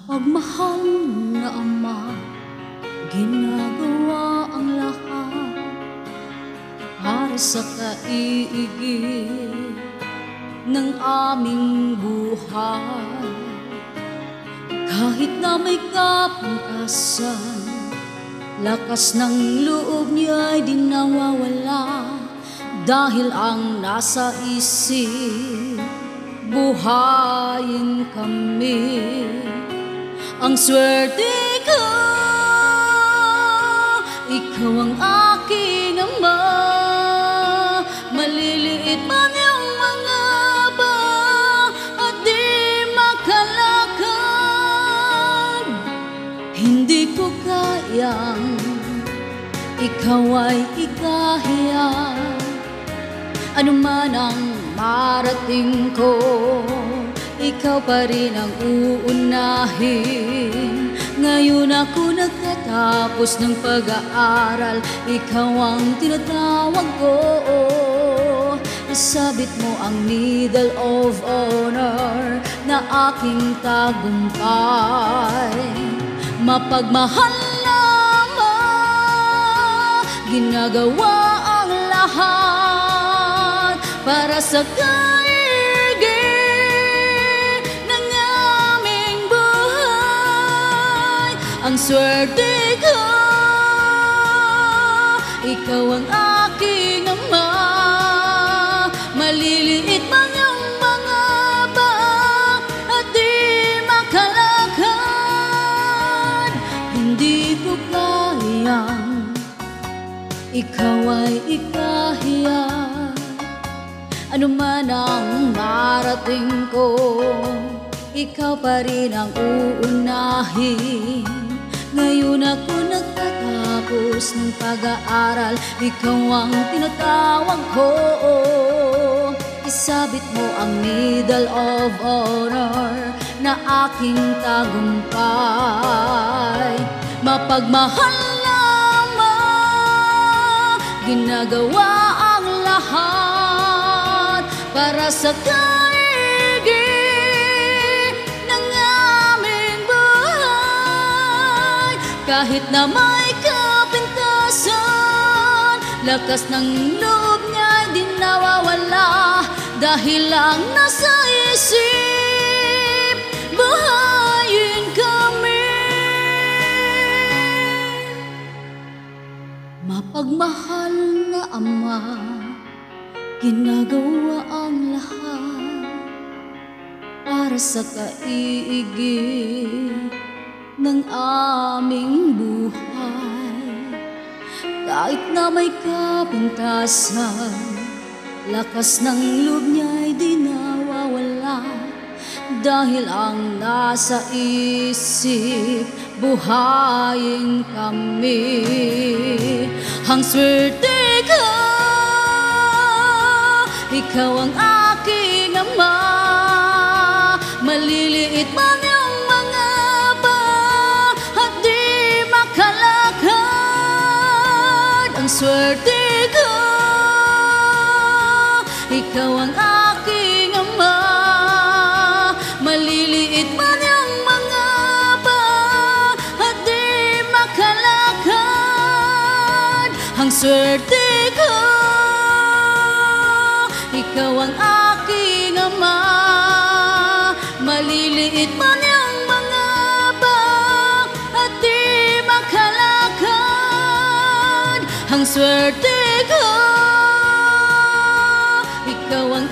Mapagmahal na Ama, ginagawa ang lahat para sa kaigig ng aming buhay. Kahit na may kapintasan, lakas ng loob niya'y di nawawala, dahil ang nasa isip, buhayin kami. Ang swerte ko, ikaw ang aking Ama. Maliliit man yung mga ba at di makalakad, hindi ko kayang ikaw ay ikahiya. Ano man ang marating ko, ikaw pa rin ang uunahin. Ngayon ako nagtatapos ng pag-aaral, ikaw ang tinatawag ko. Isabit mo ang needle of honor na aking tagumpay. Mapagmahal na Ama, ginagawa ang lahat para sa kaigig ng aming buhay. Ang swerte ko, ikaw ang aking Ama. Maliliit man yung mga baak at di makalakad, hindi ko kayang ikaw ay ikahiya. Ano man ang marating ko, ikaw pa rin ang uunahin. Ngayon ako nagtatapos ng pag-aaral, ikaw ang tinatawag ko. Isabit mo ang needle of honor na aking tagumpay. Mapagmahal na Ama, ginagawa ang lahat para sa kaigig ng aming buhay. Kahit na may kapintasan, lakas ng loob niya'y di nawawala, dahil lang nasa isip, buhayin kami. Mapagmahal na Ama, ginagawa ang lahat para sa kaigig ng aming buhay. Kahit na may kapintasan, lakas ng loob niya'y di nawawala, dahil ang nasa isip, buhayin kami. Ang swerte ko, ikaw ang aking Ama. Maliliit man yung mga ba at di makalakad, ang swerte ko, ikaw ang aking Ama. Maliliit man yung mga ba at di makalakad, ang swerte ko, ikaw ang aking Ama. Maliliit man yung mga ba at di makalakad, ang swerte ko, ikaw ang